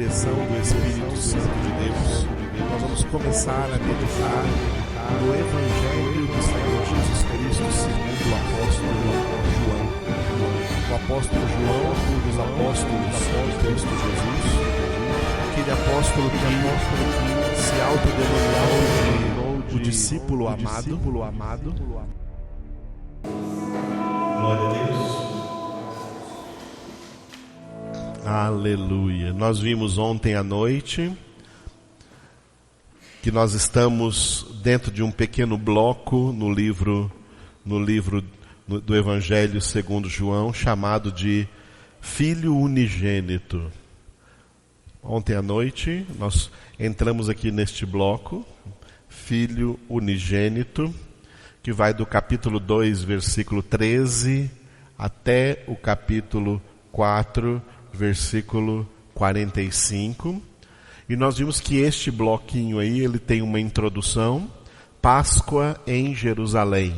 direção do Espírito Santo de Deus, nós vamos começar a meditar no Evangelho do Senhor Jesus Cristo segundo o apóstolo João. O apóstolo João, um dos apóstolos de Cristo Jesus, aquele apóstolo que se autodenominou de o discípulo amado. Glória a Deus. Aleluia. Nós vimos ontem à noite que nós estamos dentro de um pequeno bloco no livro do Evangelho segundo João, chamado de Filho Unigênito. Ontem à noite nós entramos aqui neste bloco, Filho Unigênito, que vai do capítulo 2, versículo 13, até o capítulo 4, versículo 45. E nós vimos que este bloquinho aí, ele tem uma introdução, Páscoa em Jerusalém.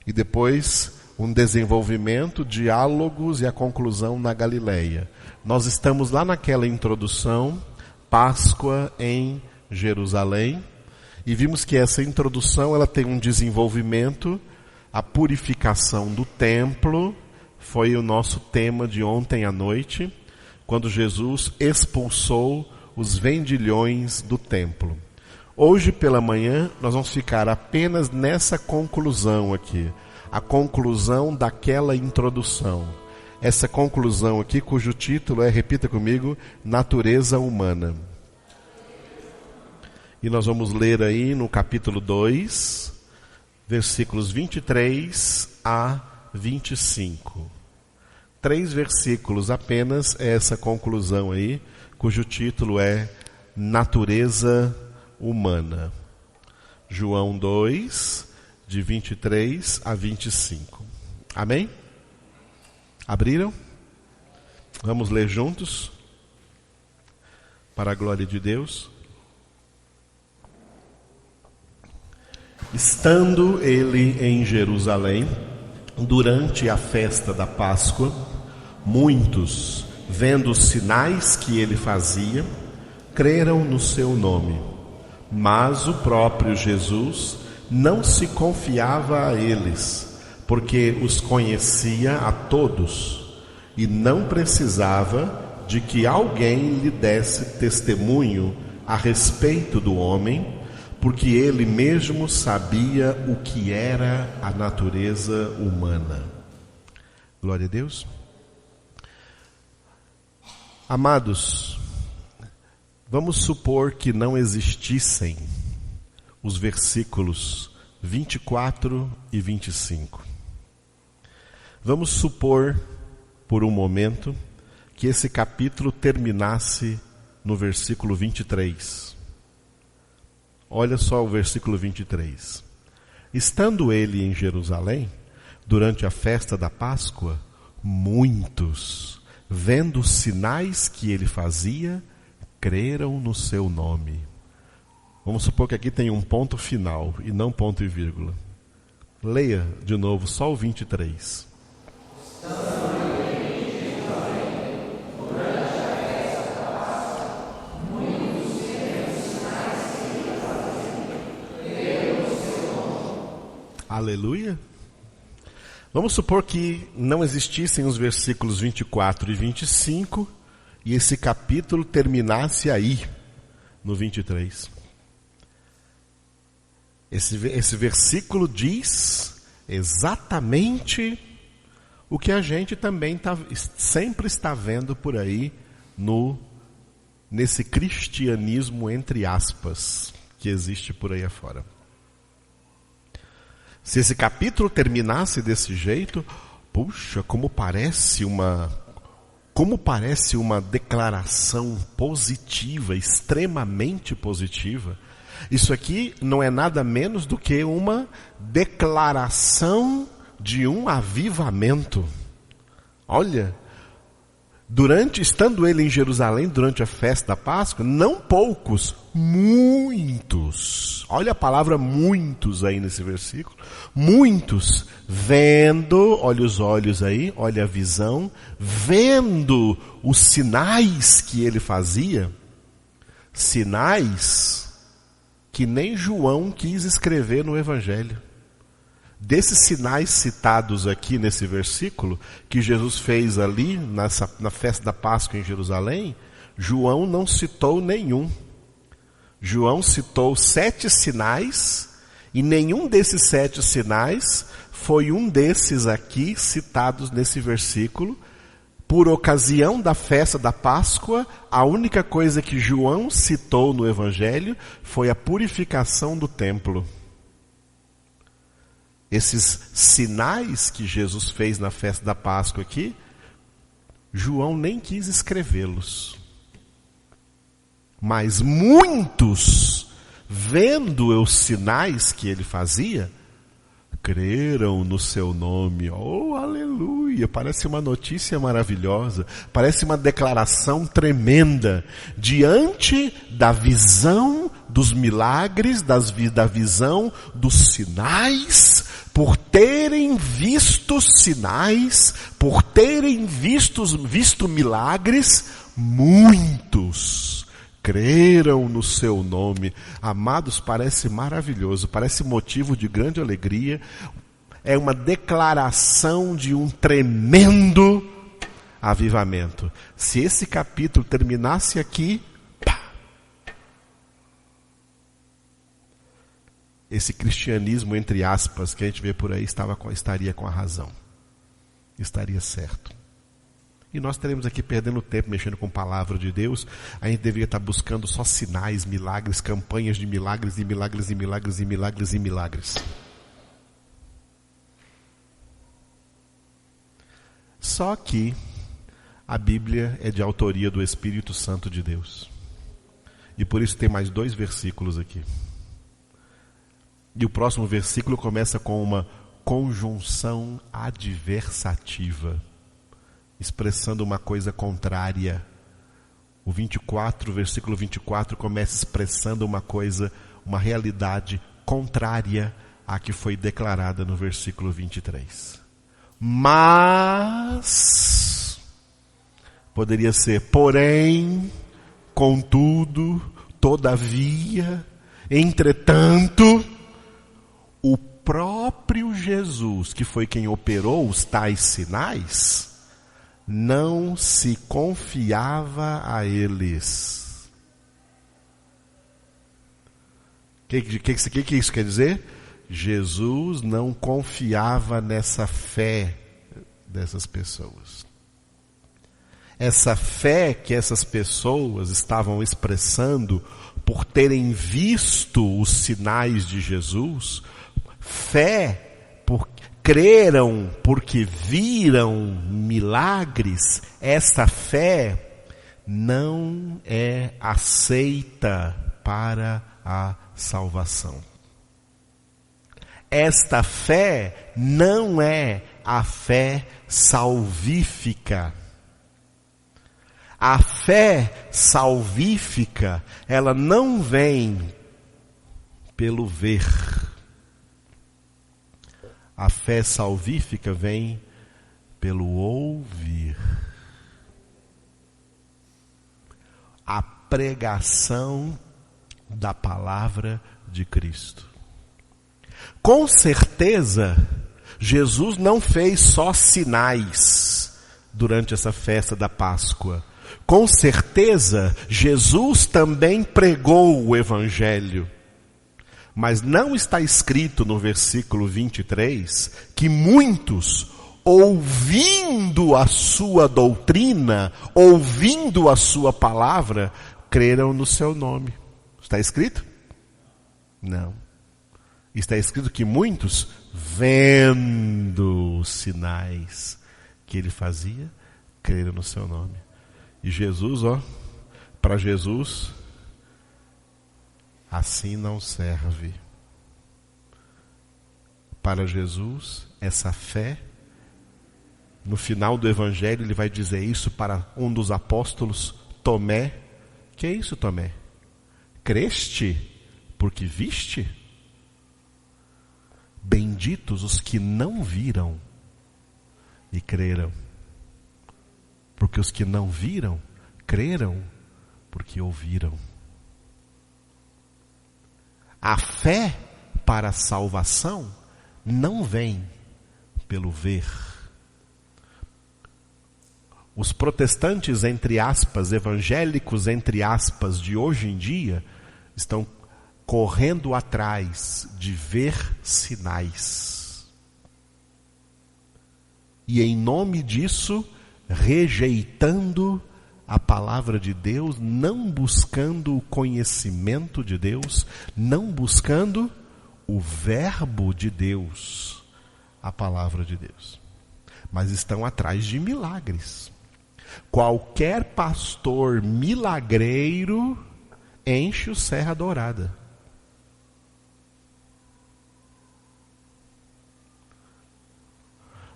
E depois um desenvolvimento, diálogos e a conclusão na Galileia. Nós estamos lá naquela introdução, Páscoa em Jerusalém. E vimos que essa introdução ela tem um desenvolvimento, a purificação do templo, foi o nosso tema de ontem à noite, quando Jesus expulsou os vendilhões do templo. Hoje pela manhã nós vamos ficar apenas nessa conclusão aqui, a conclusão daquela introdução. Essa conclusão aqui, cujo título é, repita comigo, Natureza Humana. E nós vamos ler aí no capítulo 2, versículos 23 a 25. 3 versículos apenas, essa conclusão aí, cujo título é Natureza Humana. João 2, de 23 a 25. Amém? Abriram? Vamos ler juntos? Para a glória de Deus. Estando ele em Jerusalém, durante a festa da Páscoa, muitos, vendo os sinais que ele fazia, creram no seu nome. Mas o próprio Jesus não se confiava a eles, porque os conhecia a todos, e não precisava de que alguém lhe desse testemunho a respeito do homem, porque ele mesmo sabia o que era a natureza humana. Glória a Deus. Amados, vamos supor que não existissem os versículos 24 e 25. Vamos supor, por um momento, que esse capítulo terminasse no versículo 23. Olha só o versículo 23. Estando ele em Jerusalém, durante a festa da Páscoa, muitos, vendo os sinais que ele fazia, creram no seu nome. Vamos supor que aqui tem um ponto final e não ponto e vírgula. Leia de novo só o 23. Aleluia. Vamos supor que não existissem os versículos 24 e 25 e esse capítulo terminasse aí, no 23. Esse versículo diz exatamente o que a gente também sempre está vendo por aí nesse cristianismo entre aspas que existe por aí afora. Se esse capítulo terminasse desse jeito, puxa, como parece uma declaração positiva, extremamente positiva. Isso aqui não é nada menos do que uma declaração de um avivamento. Olha, Estando ele em Jerusalém durante a festa da Páscoa, não poucos, muitos, olha a palavra muitos aí nesse versículo, muitos, vendo, olha os olhos aí, olha a visão, vendo os sinais que ele fazia, sinais que nem João quis escrever no Evangelho. Desses sinais citados aqui nesse versículo, que Jesus fez ali na festa da Páscoa em Jerusalém, João não citou nenhum. João citou 7 sinais, e nenhum desses 7 sinais foi um desses aqui citados nesse versículo. Por ocasião da festa da Páscoa, a única coisa que João citou no Evangelho foi a purificação do templo. Esses sinais que Jesus fez na festa da Páscoa aqui, João nem quis escrevê-los. Mas muitos, vendo os sinais que ele fazia, creram no seu nome. Oh, aleluia! Parece uma notícia maravilhosa, parece uma declaração tremenda, diante da visão dos milagres, da visão dos sinais, por terem visto sinais, por terem visto milagres, muitos creram no seu nome. Amados, parece maravilhoso, parece motivo de grande alegria, é uma declaração de um tremendo avivamento. Se esse capítulo terminasse aqui, esse cristianismo, entre aspas, que a gente vê por aí, estaria com a razão. Estaria certo. E nós estaremos aqui perdendo tempo, mexendo com a palavra de Deus. A gente deveria estar buscando só sinais, milagres, campanhas de milagres, e milagres, e milagres, e milagres, e milagres. Só que a Bíblia é de autoria do Espírito Santo de Deus. E por isso tem mais 2 versículos aqui. E o próximo versículo começa com uma conjunção adversativa, expressando uma coisa contrária. O versículo 24 começa expressando uma coisa, uma realidade contrária à que foi declarada no versículo 23. Mas, poderia ser porém, contudo, todavia, entretanto, o próprio Jesus, que foi quem operou os tais sinais, não se confiava a eles. O que isso quer dizer? Jesus não confiava nessa fé dessas pessoas. Essa fé que essas pessoas estavam expressando por terem visto os sinais de Jesus, creram porque viram milagres, essa fé não é aceita para a salvação. Esta fé não é a fé salvífica. A fé salvífica, ela não vem pelo ver. A fé salvífica vem pelo ouvir. A pregação da palavra de Cristo. Com certeza, Jesus não fez só sinais durante essa festa da Páscoa. Com certeza, Jesus também pregou o Evangelho. Mas não está escrito no versículo 23 que muitos, ouvindo a sua doutrina, ouvindo a sua palavra, creram no seu nome. Está escrito? Não. Está escrito que muitos, vendo os sinais que ele fazia, creram no seu nome. E Jesus, para Jesus, assim não serve. Para Jesus, essa fé No final do Evangelho ele vai dizer isso para um dos apóstolos, Tomé. Que é isso, Tomé? Creste porque viste? Benditos os que não viram e creram. Porque os que não viram, creram porque ouviram. A fé para a salvação não vem pelo ver. Os protestantes, entre aspas, evangélicos, entre aspas, de hoje em dia, estão correndo atrás de ver sinais. E em nome disso, rejeitando a palavra de Deus, não buscando o conhecimento de Deus, não buscando o verbo de Deus, a palavra de Deus. Mas estão atrás de milagres. Qualquer pastor milagreiro enche o Serra Dourada.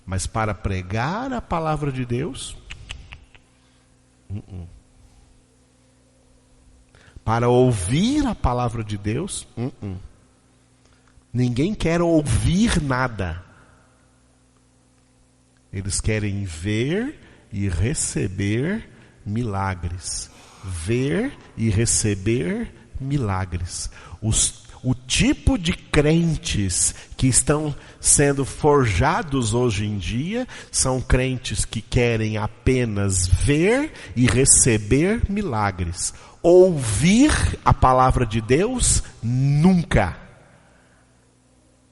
Mas para pregar a palavra de Deus, para ouvir a palavra de Deus, ninguém quer ouvir nada. Eles querem ver e receber milagres. Ver e receber milagres. O tipo de crentes que estão sendo forjados hoje em dia são crentes que querem apenas ver e receber milagres. Ouvir a palavra de Deus, nunca.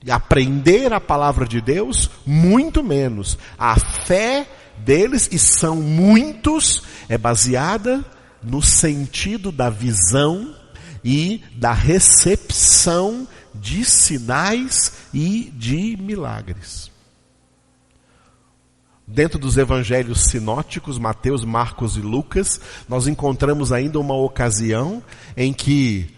E aprender a palavra de Deus, muito menos. A fé deles, e são muitos, é baseada no sentido da visão e da recepção de sinais e de milagres. Dentro dos evangelhos sinóticos, Mateus, Marcos e Lucas, nós encontramos ainda uma ocasião em que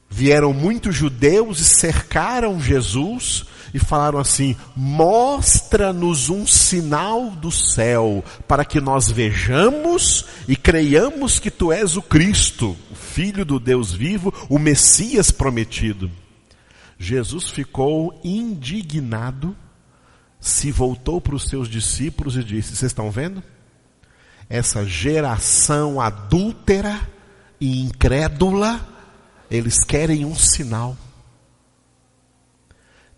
vieram muitos judeus e cercaram Jesus e falaram assim: mostra-nos um sinal do céu, para que nós vejamos e creiamos que tu és o Cristo, o Filho do Deus vivo, o Messias prometido. Jesus ficou indignado, se voltou para os seus discípulos e disse: vocês estão vendo? Essa geração adúltera e incrédula, eles querem um sinal.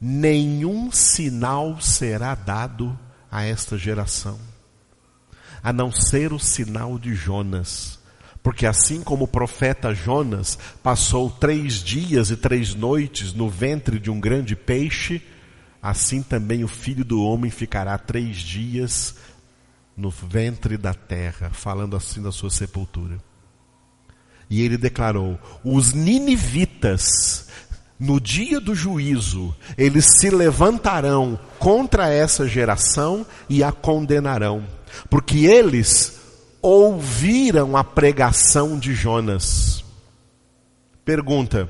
Nenhum sinal será dado a esta geração, a não ser o sinal de Jonas. Porque assim como o profeta Jonas passou 3 dias e 3 noites no ventre de um grande peixe, assim também o Filho do Homem ficará 3 dias no ventre da terra, falando assim da sua sepultura. E ele declarou: os ninivitas, no dia do juízo, eles se levantarão contra essa geração e a condenarão, porque eles ouviram a pregação de Jonas. Pergunta: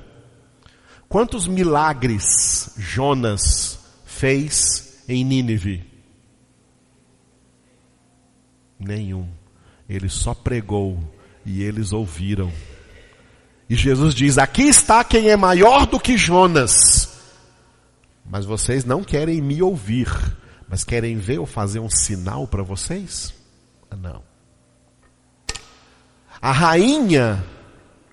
quantos milagres Jonas fez em Nínive? Nenhum. Ele só pregou e eles ouviram. E Jesus diz: aqui está quem é maior do que Jonas. Mas vocês não querem me ouvir, mas querem ver eu fazer um sinal para vocês? Não. A rainha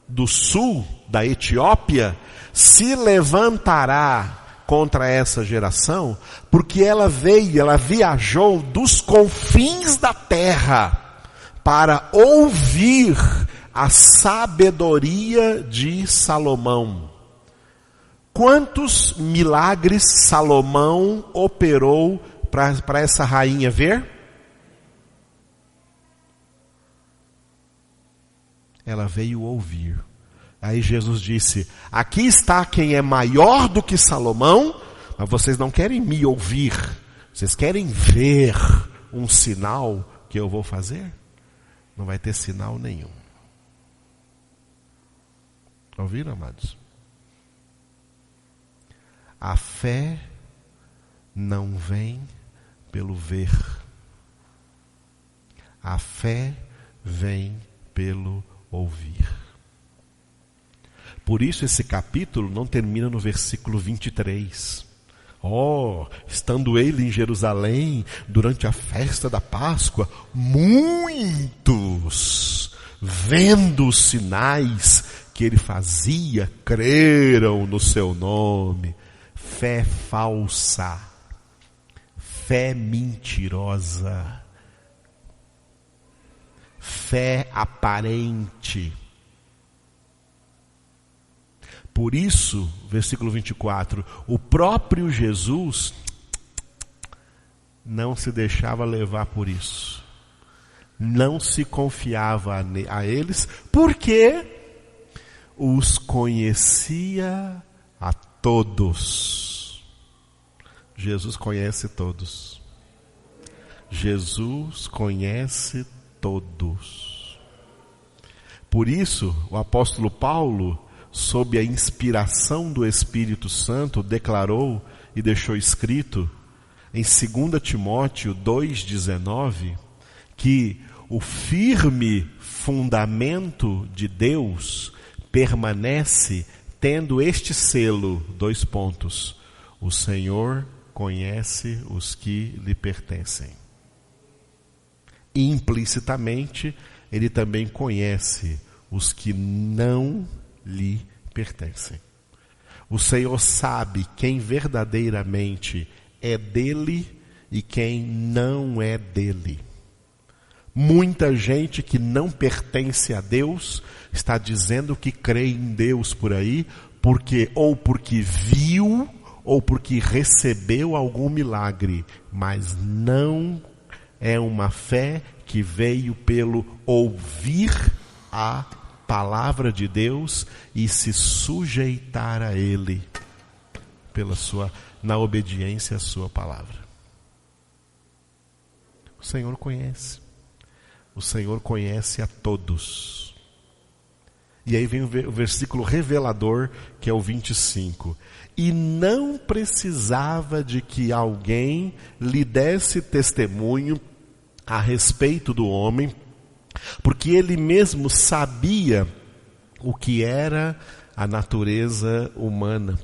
do sul, da Etiópia, se levantará contra essa geração, porque ela viajou dos confins da terra para ouvir a sabedoria de Salomão. Quantos milagres Salomão operou para essa rainha ver? Ela veio ouvir. Aí Jesus disse: aqui está quem é maior do que Salomão, mas vocês não querem me ouvir, vocês querem ver um sinal que eu vou fazer? Não vai ter sinal nenhum. Ouviram, amados? A fé não vem pelo ver. A fé vem pelo ouvir. Por isso esse capítulo não termina no versículo 23. Estando ele em Jerusalém, durante a festa da Páscoa, muitos, vendo os sinais que ele fazia, creram no seu nome. Fé falsa, fé mentirosa, fé aparente. Por isso, versículo 24, o próprio Jesus não se deixava levar por isso. Não se confiava a eles, porque os conhecia a todos. Jesus conhece todos. Jesus conhece todos. Por isso, o apóstolo Paulo, sob a inspiração do Espírito Santo, declarou e deixou escrito em 2 Timóteo 2,19, que o firme fundamento de Deus permanece tendo este selo, 2 pontos, o Senhor conhece os que lhe pertencem. Implicitamente, ele também conhece os que não lhe pertencem. O Senhor sabe quem verdadeiramente é dele e quem não é dele. Muita gente que não pertence a Deus está dizendo que crê em Deus por aí, porque viu ou porque recebeu algum milagre, mas não é uma fé que veio pelo ouvir a palavra de Deus e se sujeitar a Ele na obediência à sua palavra. O Senhor conhece. O Senhor conhece a todos. E aí vem o versículo revelador, que é o 25. E não precisava de que alguém lhe desse testemunho a respeito do homem, porque ele mesmo sabia o que era a natureza humana.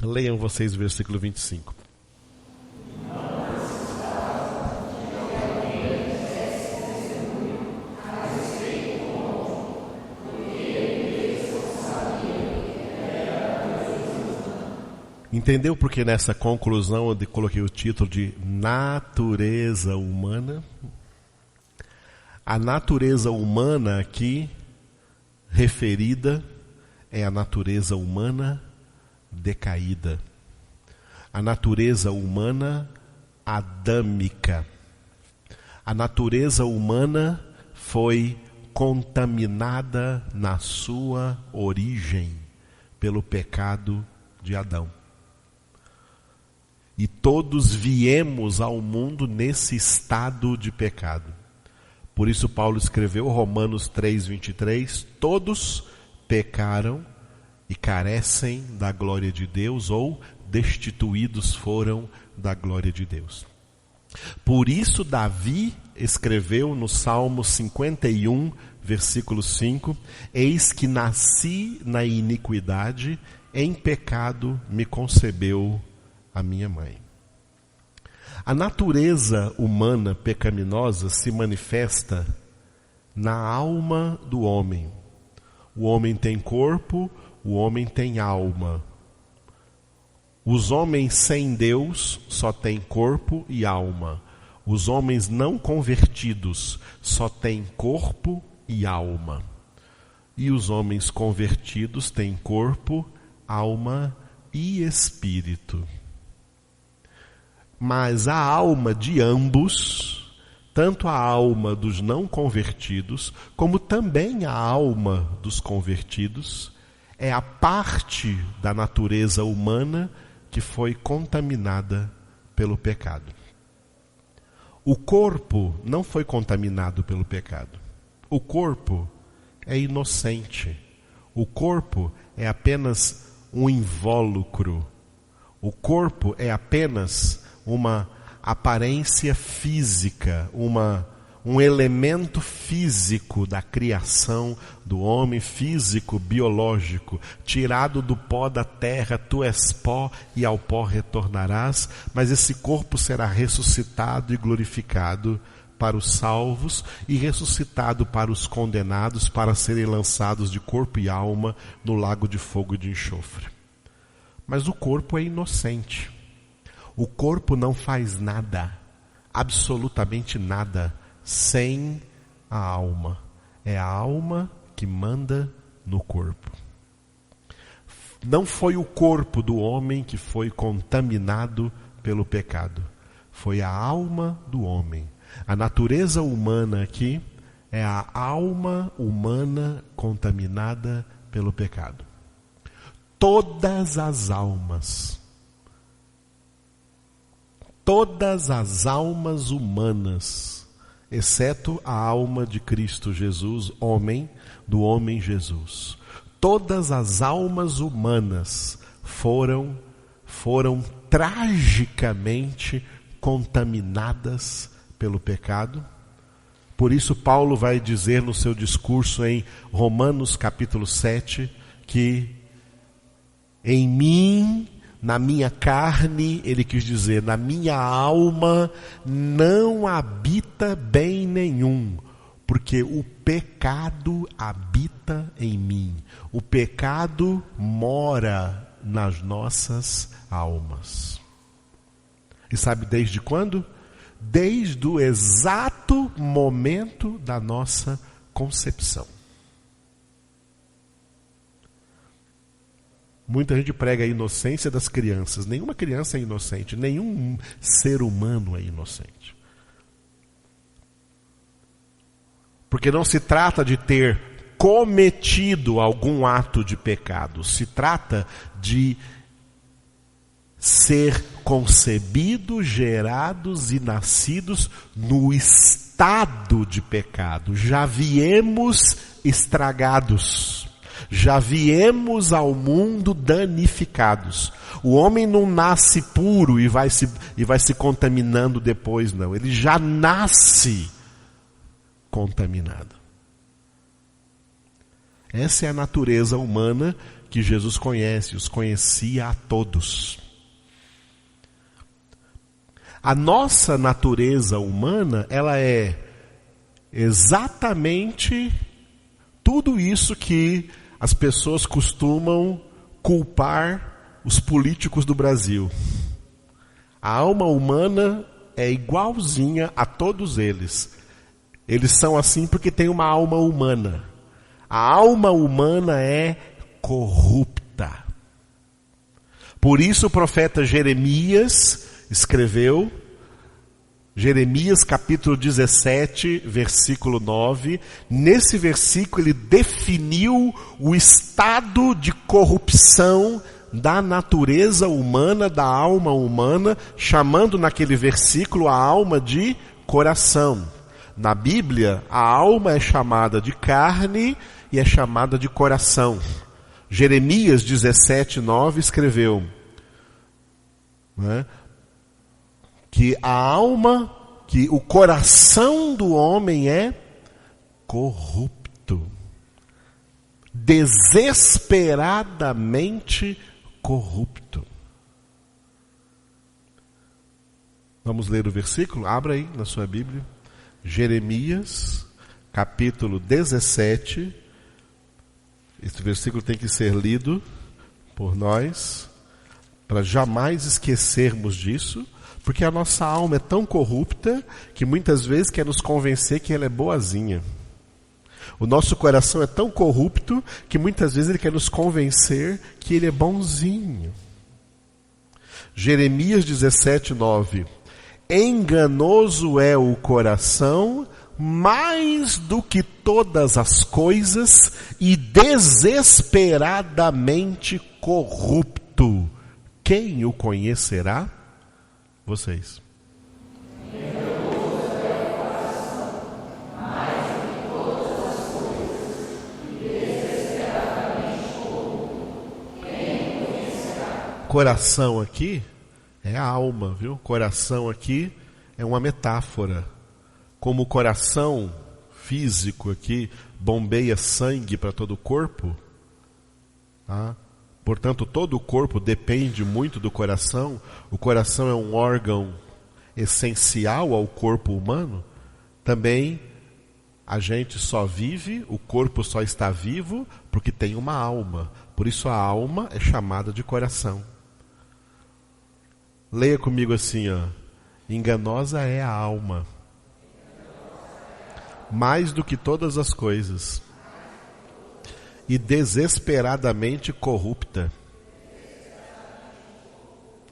Leiam vocês o versículo 25. Entendeu porque nessa conclusão eu coloquei o título de natureza humana? A natureza humana aqui referida é a natureza humana decaída. A natureza humana adâmica. A natureza humana foi contaminada na sua origem pelo pecado de Adão. E todos viemos ao mundo nesse estado de pecado. Por isso Paulo escreveu Romanos 3:23, todos pecaram e carecem da glória de Deus, ou destituídos foram da glória de Deus. Por isso Davi escreveu no Salmo 51, versículo 5, eis que nasci na iniquidade, em pecado me concebeu a minha mãe. A natureza humana pecaminosa se manifesta na alma do homem. O homem tem corpo, o homem tem alma. Os homens sem Deus só têm corpo e alma. Os homens não convertidos só têm corpo e alma. E os homens convertidos têm corpo, alma e espírito. Mas a alma de ambos, tanto a alma dos não convertidos, como também a alma dos convertidos, é a parte da natureza humana que foi contaminada pelo pecado. O corpo não foi contaminado pelo pecado. O corpo é inocente. O corpo é apenas um invólucro. O corpo é apenas uma aparência física, um elemento físico da criação do homem, físico, biológico, tirado do pó da terra, tu és pó e ao pó retornarás, mas esse corpo será ressuscitado e glorificado para os salvos e ressuscitado para os condenados, para serem lançados de corpo e alma no lago de fogo e de enxofre. Mas o corpo é inocente. O corpo não faz nada, absolutamente nada, sem a alma. É a alma que manda no corpo. Não foi o corpo do homem que foi contaminado pelo pecado. Foi a alma do homem. A natureza humana aqui é a alma humana contaminada pelo pecado. Todas as almas humanas, exceto a alma de Cristo Jesus, homem, do homem Jesus. Todas as almas humanas foram tragicamente contaminadas pelo pecado. Por isso Paulo vai dizer no seu discurso em Romanos capítulo 7, que em mim, na minha carne, ele quis dizer, na minha alma não habita bem nenhum, porque o pecado habita em mim. O pecado mora nas nossas almas. E sabe desde quando? Desde o exato momento da nossa concepção. Muita gente prega a inocência das crianças. Nenhuma criança é inocente. Nenhum ser humano é inocente. Porque não se trata de ter cometido algum ato de pecado. Se trata de ser concebidos, gerados e nascidos no estado de pecado. Já viemos estragados. Já viemos ao mundo danificados. O homem não nasce puro e vai se contaminando depois, não. Ele já nasce contaminado. Essa é a natureza humana que Jesus conhece, os conhecia a todos. A nossa natureza humana, ela é exatamente tudo isso que as pessoas costumam culpar os políticos do Brasil. A alma humana é igualzinha a todos eles. Eles são assim porque tem uma alma humana. A alma humana é corrupta. Por isso o profeta Jeremias escreveu, Jeremias capítulo 17, versículo 9. Nesse versículo ele definiu o estado de corrupção da natureza humana, da alma humana, chamando naquele versículo a alma de coração. Na Bíblia, a alma é chamada de carne e é chamada de coração. Jeremias 17, 9 escreveu, que a alma, que o coração do homem é corrupto, desesperadamente corrupto. Vamos ler o versículo? Abra aí na sua Bíblia. Jeremias, capítulo 17. Esse versículo tem que ser lido por nós, para jamais esquecermos disso. Porque a nossa alma é tão corrupta que muitas vezes quer nos convencer que ela é boazinha. O nosso coração é tão corrupto que muitas vezes ele quer nos convencer que ele é bonzinho. Jeremias 17, 9. Enganoso é o coração mais do que todas as coisas e desesperadamente corrupto. Quem o conhecerá? Vocês. Coração aqui É a alma, viu? Coração aqui é uma metáfora. Como o coração físico aqui bombeia sangue para todo o corpo, tá? Portanto, todo o corpo depende muito do coração. O coração é um órgão essencial ao corpo humano. Também a gente só vive, o corpo só está vivo porque tem uma alma. Por isso a alma é chamada de coração. Leia comigo assim, ó. Enganosa é a alma, mais do que todas as coisas, e desesperadamente corrupta.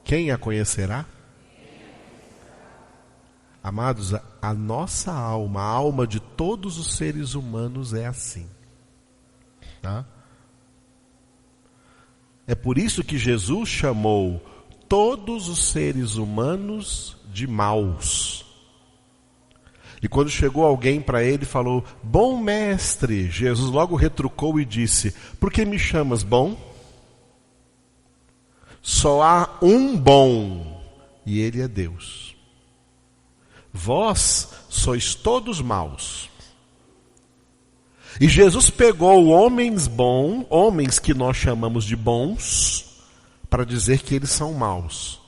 Quem a conhecerá? Amados, a nossa alma, a alma de todos os seres humanos é assim, tá? É por isso que Jesus chamou todos os seres humanos de maus. E quando chegou alguém para ele e falou, bom mestre, Jesus logo retrucou e disse, por que me chamas bom? Só há um bom, e ele é Deus. Vós sois todos maus. E Jesus pegou homens bons, homens que nós chamamos de bons, para dizer que eles são maus.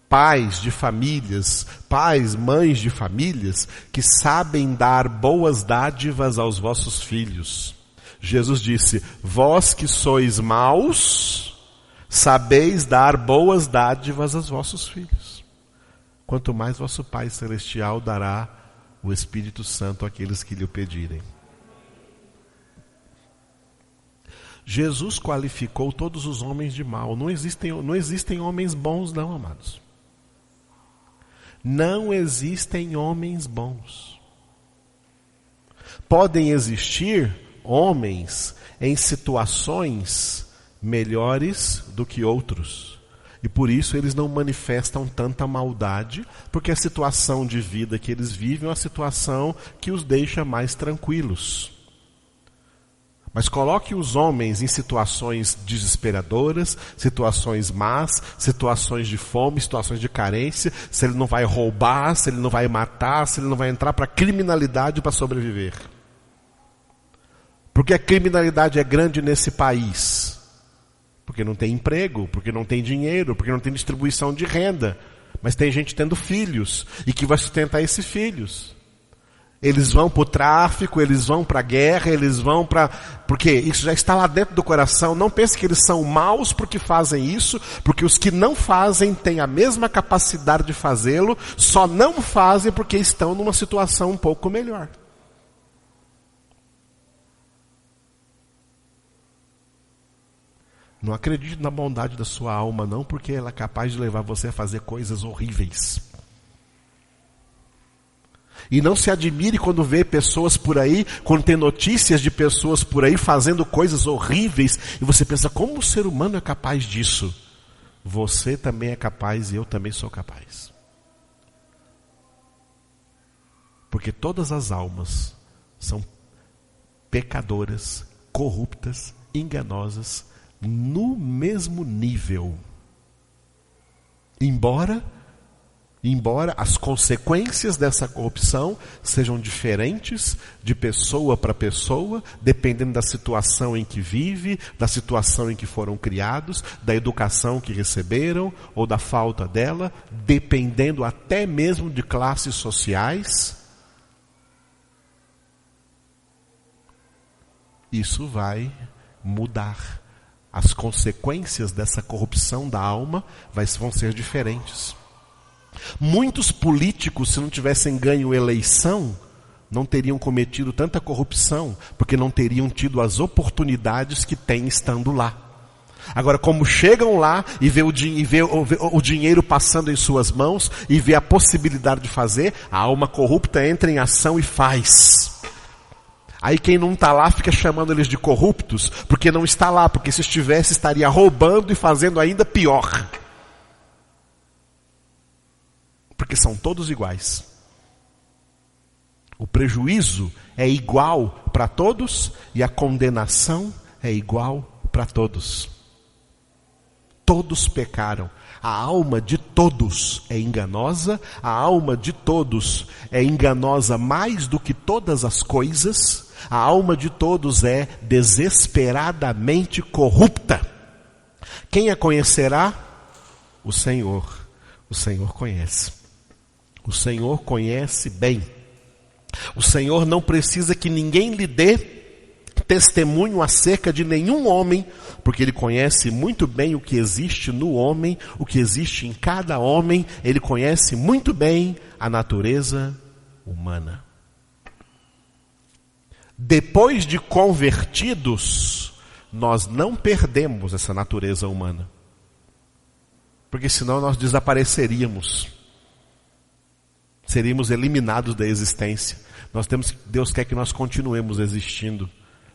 Pais de famílias, pais, mães de famílias, que sabem dar boas dádivas aos vossos filhos. Jesus disse, vós que sois maus, sabeis dar boas dádivas aos vossos filhos. Quanto mais vosso Pai Celestial dará o Espírito Santo àqueles que lhe o pedirem. Jesus qualificou todos os homens de mal. Não existem homens bons não, amados. Não existem homens bons. Podem existir homens em situações melhores do que outros. E por isso eles não manifestam tanta maldade, porque a situação de vida que eles vivem é uma situação que os deixa mais tranquilos. Mas coloque os homens em situações desesperadoras, situações más, situações de fome, situações de carência, se ele não vai roubar, se ele não vai matar, se ele não vai entrar para a criminalidade para sobreviver. Porque a criminalidade é grande nesse país? Porque não tem emprego, porque não tem dinheiro, porque não tem distribuição de renda. Mas tem gente tendo filhos e que vai sustentar esses filhos. Eles vão para o tráfico, eles vão para a guerra, eles vão para... Porque isso já está lá dentro do coração. Não pense que eles são maus porque fazem isso, porque os que não fazem têm a mesma capacidade de fazê-lo, só não fazem porque estão numa situação um pouco melhor. Não acredite na bondade da sua alma não, porque ela é capaz de levar você a fazer coisas horríveis. E não se admire quando vê pessoas por aí, quando tem notícias de pessoas por aí fazendo coisas horríveis, e você pensa, como o ser humano é capaz disso? Você também é capaz e eu também sou capaz. Porque todas as almas são pecadoras, corruptas, enganosas, no mesmo nível. Embora as consequências dessa corrupção sejam diferentes de pessoa para pessoa, dependendo da situação em que vive, da situação em que foram criados, da educação que receberam ou da falta dela, dependendo até mesmo de classes sociais, isso vai mudar. As consequências dessa corrupção da alma vão ser diferentes. Muitos políticos, se não tivessem ganho eleição, não teriam cometido tanta corrupção, porque não teriam tido as oportunidades que têm estando lá. Agora, como chegam lá e vê o dinheiro passando em suas mãos, e vê a possibilidade de fazer, a alma corrupta entra em ação e faz. Aí quem não está lá fica chamando eles de corruptos, porque não está lá, porque se estivesse estaria roubando e fazendo ainda pior. Porque são todos iguais. O prejuízo é igual para todos e a condenação é igual para todos. todos pecaram. A alma de todos é enganosa, a alma de todos é enganosa mais do que todas as coisas, a alma de todos é desesperadamente corrupta. Quem a conhecerá? O Senhor. O Senhor conhece. O Senhor conhece bem. O Senhor não precisa que ninguém lhe dê testemunho acerca de nenhum homem, porque Ele conhece muito bem o que existe no homem, o que existe em cada homem. Ele conhece muito bem a natureza humana. Depois de convertidos, nós não perdemos essa natureza humana, porque senão nós desapareceríamos, seríamos eliminados da existência. Deus quer que nós continuemos existindo.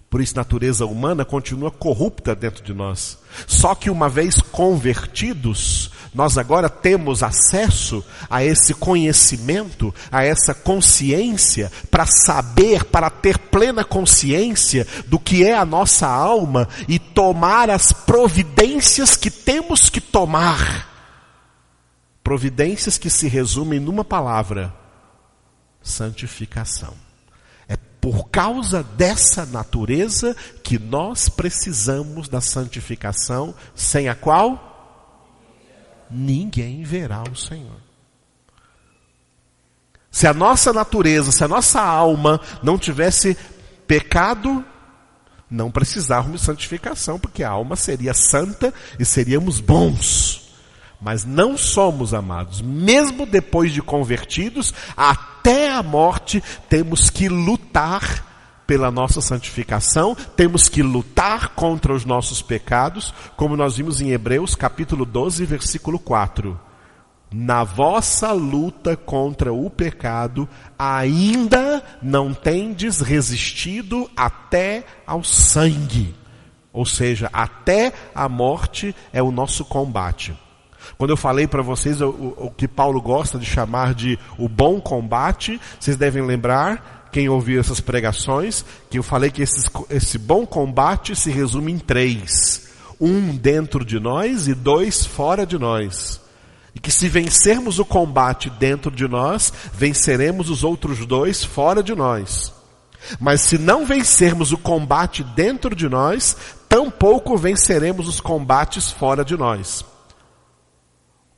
Por isso, a natureza humana continua corrupta dentro de nós. Só que uma vez convertidos, nós agora temos acesso a esse conhecimento, a essa consciência, para saber, para ter plena consciência do que é a nossa alma e tomar as providências que temos que tomar. Providências que se resumem numa palavra: santificação. Por causa dessa natureza que nós precisamos da santificação, sem a qual ninguém verá o Senhor. Se a nossa natureza, se a nossa alma não tivesse pecado, não precisávamos de santificação, porque a alma seria santa e seríamos bons. Mas não somos, amados, mesmo depois de convertidos, até a morte temos que lutar pela nossa santificação, temos que lutar contra os nossos pecados, como nós vimos em Hebreus capítulo 12, versículo 4. Na vossa luta contra o pecado, ainda não tendes resistido até ao sangue. Ou seja, até a morte é o nosso combate. Quando eu falei para vocês o que Paulo gosta de chamar de o bom combate, vocês devem lembrar, quem ouviu essas pregações, que eu falei que esse bom combate se resume em 3. 1 dentro de nós e 2 fora de nós. E que se vencermos o combate dentro de nós, venceremos os outros 2 fora de nós. Mas se não vencermos o combate dentro de nós, tampouco venceremos os combates fora de nós.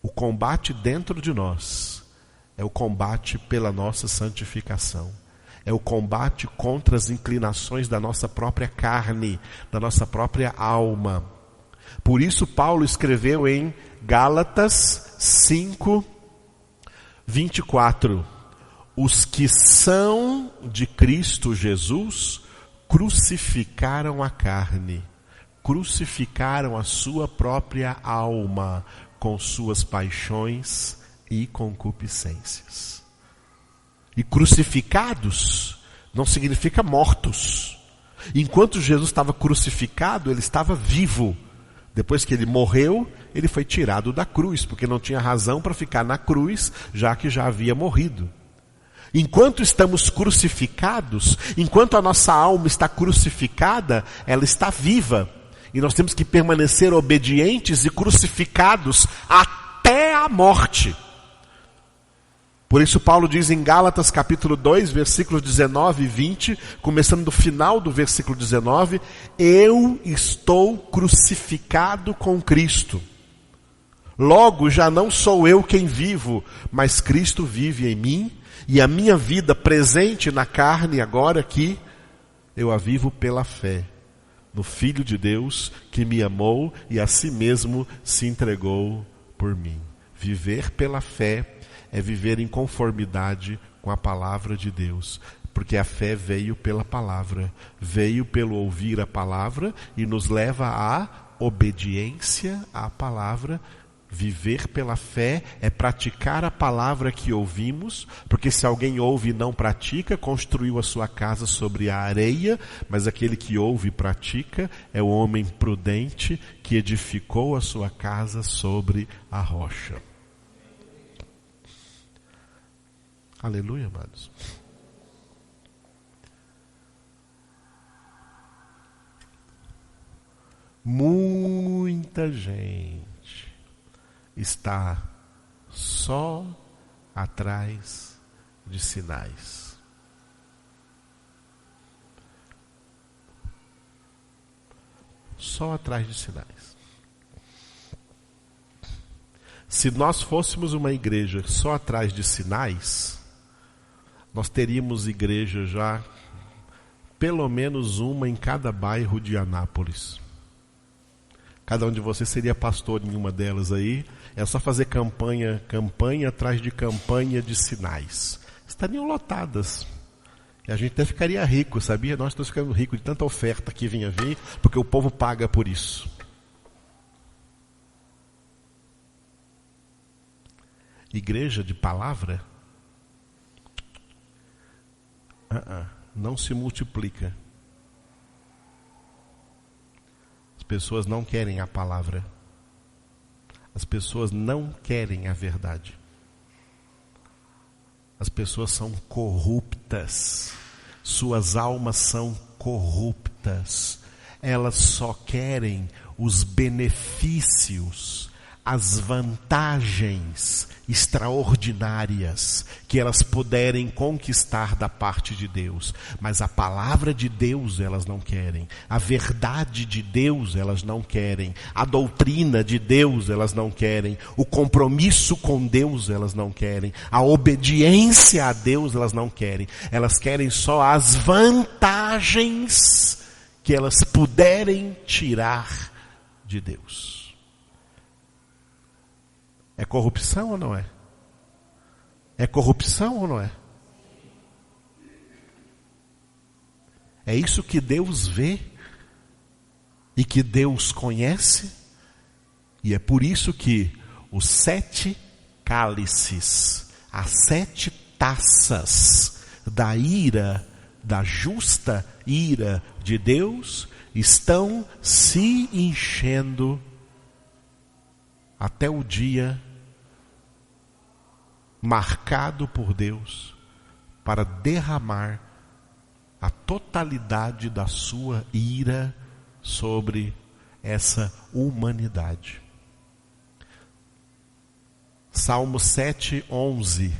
O combate dentro de nós é o combate pela nossa santificação. É o combate contra as inclinações da nossa própria carne, da nossa própria alma. Por isso Paulo escreveu em Gálatas 5, 24. Os que são de Cristo Jesus crucificaram a carne, crucificaram a sua própria alma, com suas paixões e concupiscências. E crucificados não significa mortos. Enquanto Jesus estava crucificado, ele estava vivo. Depois que ele morreu, ele foi tirado da cruz, porque não tinha razão para ficar na cruz, já que já havia morrido. Enquanto estamos crucificados, enquanto a nossa alma está crucificada, ela está viva. E nós temos que permanecer obedientes e crucificados até a morte. Por isso Paulo diz em Gálatas capítulo 2, versículos 19 e 20, começando do final do versículo 19, eu estou crucificado com Cristo. Logo já não sou eu quem vivo, mas Cristo vive em mim, e a minha vida presente na carne agora aqui, eu a vivo pela fé no Filho de Deus que me amou e a si mesmo se entregou por mim. Viver pela fé é viver em conformidade com a palavra de Deus, porque a fé veio pela palavra, veio pelo ouvir a palavra e nos leva à obediência à palavra. Viver pela fé é praticar a palavra que ouvimos, porque se alguém ouve e não pratica, construiu a sua casa sobre a areia, mas aquele que ouve e pratica é o homem prudente que edificou a sua casa sobre a rocha. Aleluia, amados. Muita gente está só atrás de sinais. Só atrás de sinais. Se nós fôssemos uma igreja só atrás de sinais, nós teríamos igreja já, pelo menos uma em cada bairro de Anápolis. Cada um de vocês seria pastor em uma delas aí. É só fazer campanha atrás de campanha de sinais. Estariam lotadas. E a gente até ficaria rico, sabia? Nós estamos ficando ricos de tanta oferta que vinha vir, porque o povo paga por isso. Igreja de palavra não se multiplica. As pessoas não querem a palavra. As pessoas não querem a verdade. As pessoas são corruptas. Suas almas são corruptas. Elas só querem os benefícios, as vantagens extraordinárias que elas puderem conquistar da parte de Deus. Mas a palavra de Deus elas não querem. A verdade de Deus elas não querem. A doutrina de Deus elas não querem. O compromisso com Deus elas não querem. A obediência a Deus elas não querem. Elas querem só as vantagens que elas puderem tirar de Deus. É corrupção ou não é? É corrupção ou não é? É isso que Deus vê e que Deus conhece, e é por isso que os 7 cálices, as 7 taças da ira, da justa ira de Deus, estão se enchendo até o dia marcado por Deus para derramar a totalidade da sua ira sobre essa humanidade. Salmo 7:11.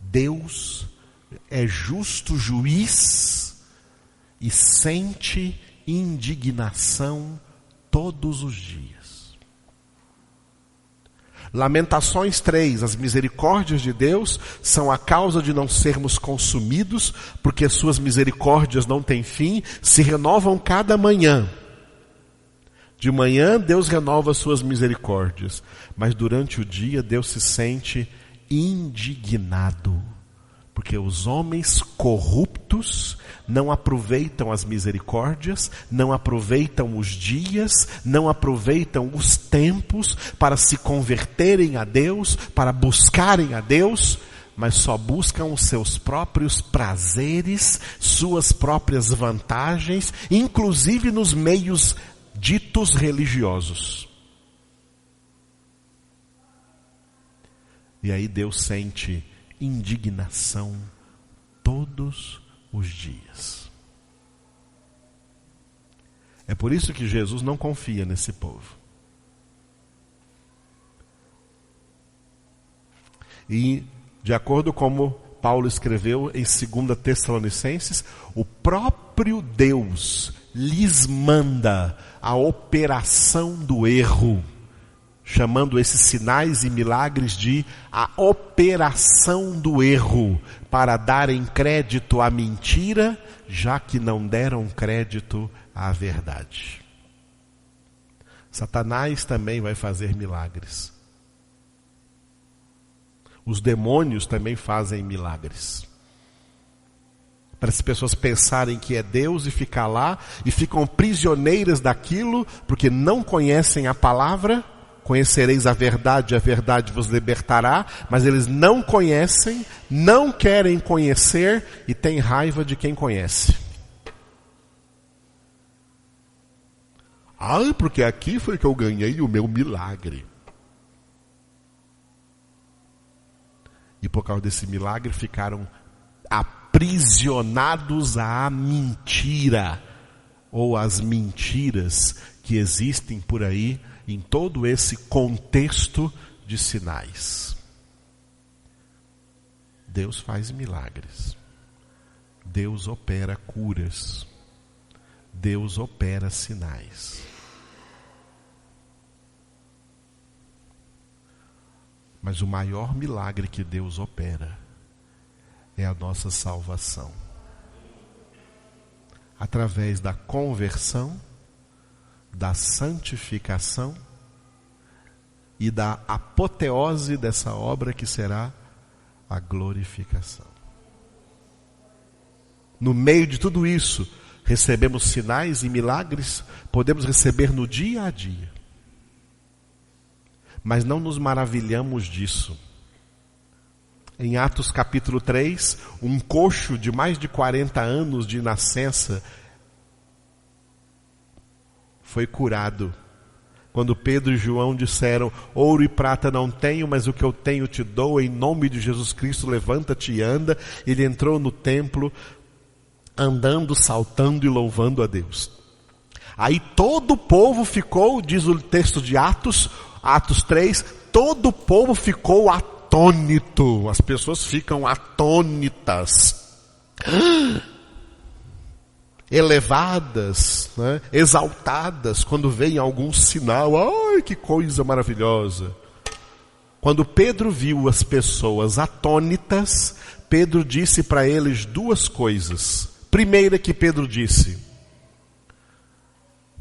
Deus é justo juiz e sente indignação todos os dias. Lamentações 3, as misericórdias de Deus são a causa de não sermos consumidos, porque suas misericórdias não têm fim, se renovam cada manhã. De manhã Deus renova suas misericórdias, mas durante o dia Deus se sente indignado, porque os homens corruptos não aproveitam as misericórdias, não aproveitam os dias, não aproveitam os tempos para se converterem a Deus, para buscarem a Deus, mas só buscam os seus próprios prazeres, suas próprias vantagens, inclusive nos meios ditos religiosos. E aí Deus sente indignação todos os dias. É por isso que Jesus não confia nesse povo. E, de acordo com como Paulo escreveu em 2 Tessalonicenses, o próprio Deus lhes manda a operação do erro, chamando esses sinais e milagres de a operação do erro, para darem crédito à mentira, já que não deram crédito à verdade. Satanás também vai fazer milagres. Os demônios também fazem milagres. Para as pessoas pensarem que é Deus e ficar lá, e ficam prisioneiras daquilo, porque não conhecem a palavra. Conhecereis a verdade vos libertará, mas eles não conhecem, não querem conhecer e têm raiva de quem conhece. Porque aqui foi que eu ganhei o meu milagre. E por causa desse milagre ficaram aprisionados à mentira, ou às mentiras que existem por aí, em todo esse contexto de sinais. Deus faz milagres. Deus opera curas. Deus opera sinais. Mas o maior milagre que Deus opera é a nossa salvação. Através da conversão, da santificação e da apoteose dessa obra que será a glorificação. No meio de tudo isso, recebemos sinais e milagres, podemos receber no dia a dia. Mas não nos maravilhamos disso. Em Atos capítulo 3, um coxo de mais de 40 anos de nascença foi curado. Quando Pedro e João disseram: ouro e prata não tenho, mas o que eu tenho te dou, em nome de Jesus Cristo, levanta-te e anda. Ele entrou no templo, andando, saltando e louvando a Deus. Aí todo o povo ficou, diz o texto de Atos 3, todo o povo ficou atônito. As pessoas ficam atônitas, elevadas, né? Exaltadas, quando veem algum sinal. Ai, que coisa maravilhosa! Quando Pedro viu as pessoas atônitas, Pedro disse para eles duas coisas. Primeira que Pedro disse: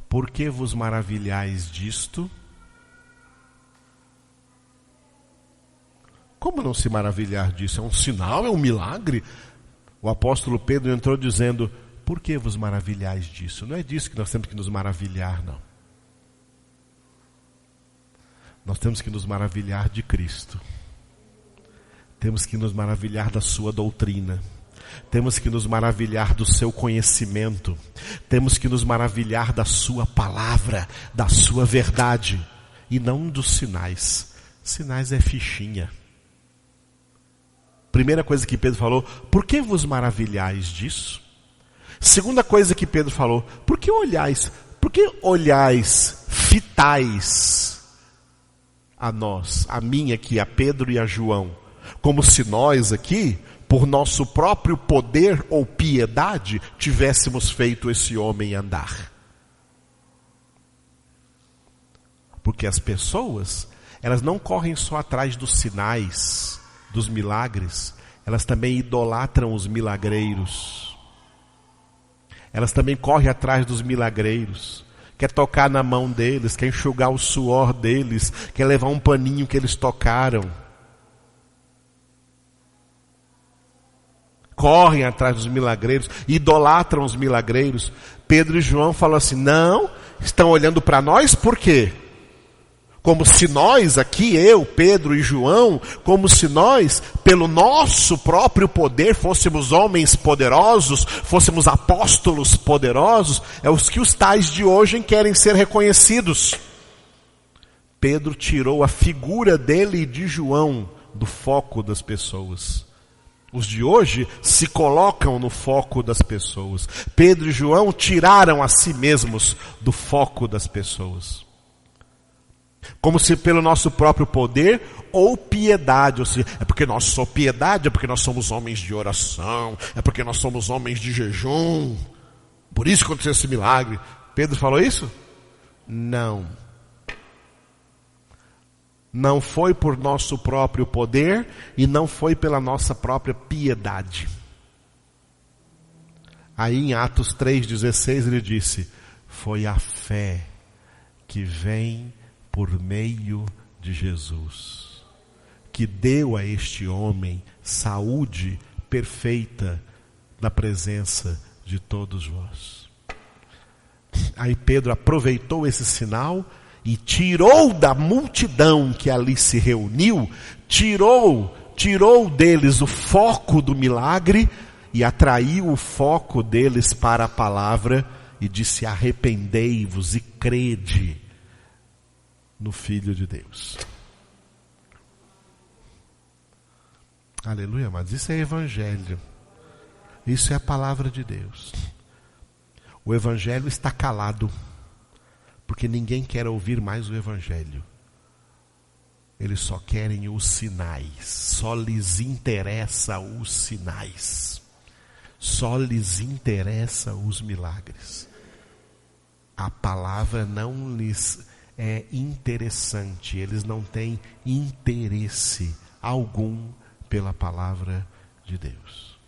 por que vos maravilhais disto? Como não se maravilhar disso? É um sinal, é um milagre? O apóstolo Pedro entrou dizendo: por que vos maravilhais disso? Não é disso que nós temos que nos maravilhar, não. Nós temos que nos maravilhar de Cristo. Temos que nos maravilhar da sua doutrina. Temos que nos maravilhar do seu conhecimento. Temos que nos maravilhar da sua palavra, da sua verdade. E não dos sinais. Sinais é fichinha. Primeira coisa que Pedro falou: por que vos maravilhais disso? Segunda coisa que Pedro falou: por que olhais, fitais a nós, a mim aqui, a Pedro e a João, como se nós aqui, por nosso próprio poder ou piedade, tivéssemos feito esse homem andar? Porque as pessoas, elas não correm só atrás dos sinais, dos milagres, elas também idolatram os milagreiros. Elas também correm atrás dos milagreiros. Quer tocar na mão deles, quer enxugar o suor deles, quer levar um paninho que eles tocaram. Correm atrás dos milagreiros, idolatram os milagreiros. Pedro e João falam assim: não, estão olhando para nós por quê? Como se nós aqui, eu, Pedro e João, como se nós, pelo nosso próprio poder, fôssemos homens poderosos, fôssemos apóstolos poderosos. É os que os tais de hoje querem ser reconhecidos. Pedro tirou a figura dele e de João do foco das pessoas. Os de hoje se colocam no foco das pessoas. Pedro e João tiraram a si mesmos do foco das pessoas. Como se pelo nosso próprio poder ou piedade, ou seja, é porque nós somos piedade, é porque nós somos homens de oração, é porque nós somos homens de jejum, por isso aconteceu esse milagre. Pedro falou isso? Não. Não foi por nosso próprio poder e não foi pela nossa própria piedade. Aí em Atos 3,16 ele disse: foi a fé que vem por meio de Jesus, que deu a este homem saúde perfeita na presença de todos vós. Aí Pedro aproveitou esse sinal e tirou da multidão que ali se reuniu, tirou deles o foco do milagre e atraiu o foco deles para a palavra e disse: arrependei-vos e crede no Filho de Deus. Aleluia, amados. Isso é evangelho. Isso é a palavra de Deus. O evangelho está calado, porque ninguém quer ouvir mais o evangelho. eles só querem os sinais, só lhes interessa os sinais, só lhes interessa os milagres. A palavra não lhes é interessante, eles não têm interesse algum pela palavra de Deus.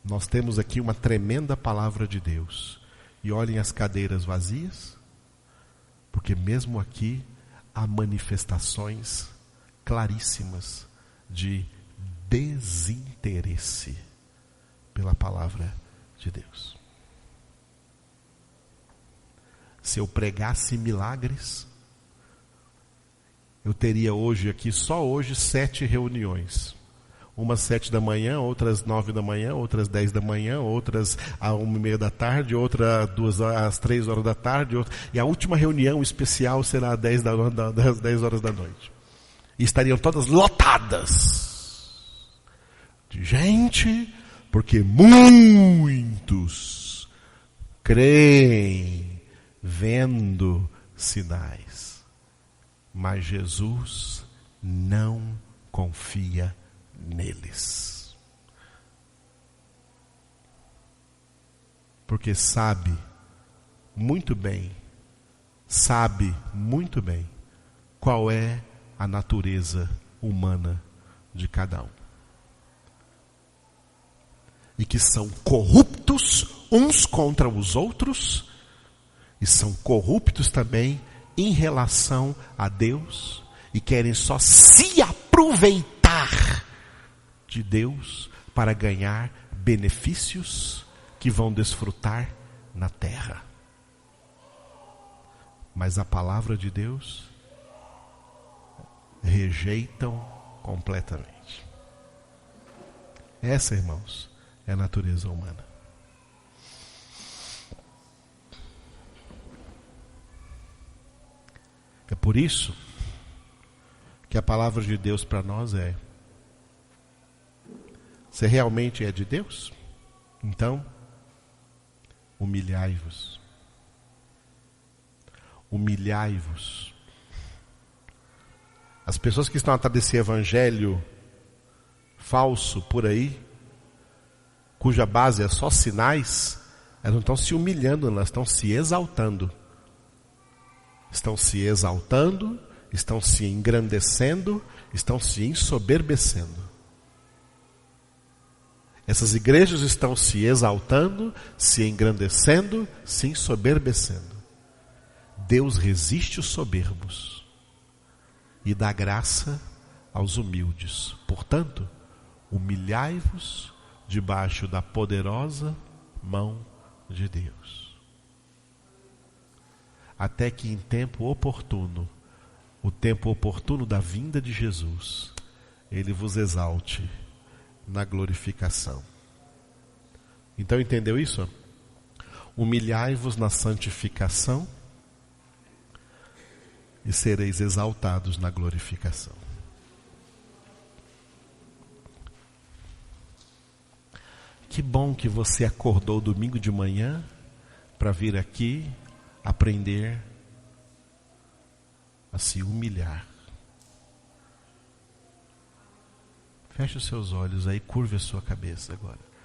Nós temos aqui uma tremenda palavra de Deus, e olhem as cadeiras vazias, porque mesmo aqui há manifestações claríssimas de desinteresse pela palavra de Deus. Se eu pregasse milagres, eu teria hoje aqui, só hoje, 7 reuniões. Umas 7 da manhã, outras 9 da manhã, outras 10 da manhã, outras às 1h30 da tarde, outra às 3 horas da tarde, e a última reunião especial será às 10 horas da noite. E estariam todas lotadas de gente, porque muitos creem vendo sinais. Mas Jesus não confia neles. Porque sabe muito bem qual é a natureza humana de cada um. E que são corruptos uns contra os outros, e são corruptos também em relação a Deus, e querem só se aproveitar de Deus para ganhar benefícios que vão desfrutar na terra. Mas a palavra de Deus rejeitam completamente. Essa, irmãos, é a natureza humana. É por isso que a palavra de Deus para nós é: você realmente é de Deus? Então, humilhai-vos. Humilhai-vos. As pessoas que estão atrás desse evangelho falso por aí, cuja base é só sinais, elas não estão se humilhando, elas estão se exaltando. Estão se exaltando, estão se engrandecendo, estão se ensoberbecendo. Essas igrejas estão se exaltando, se engrandecendo, se ensoberbecendo. Deus resiste os soberbos e dá graça aos humildes. Portanto, humilhai-vos debaixo da poderosa mão de Deus, até que em tempo oportuno, o tempo oportuno da vinda de Jesus, Ele vos exalte na glorificação. Então entendeu isso? Humilhai-vos na santificação e sereis exaltados na glorificação. Que bom que você acordou domingo de manhã para vir aqui aprender a se humilhar. Feche os seus olhos aí, curve a sua cabeça agora.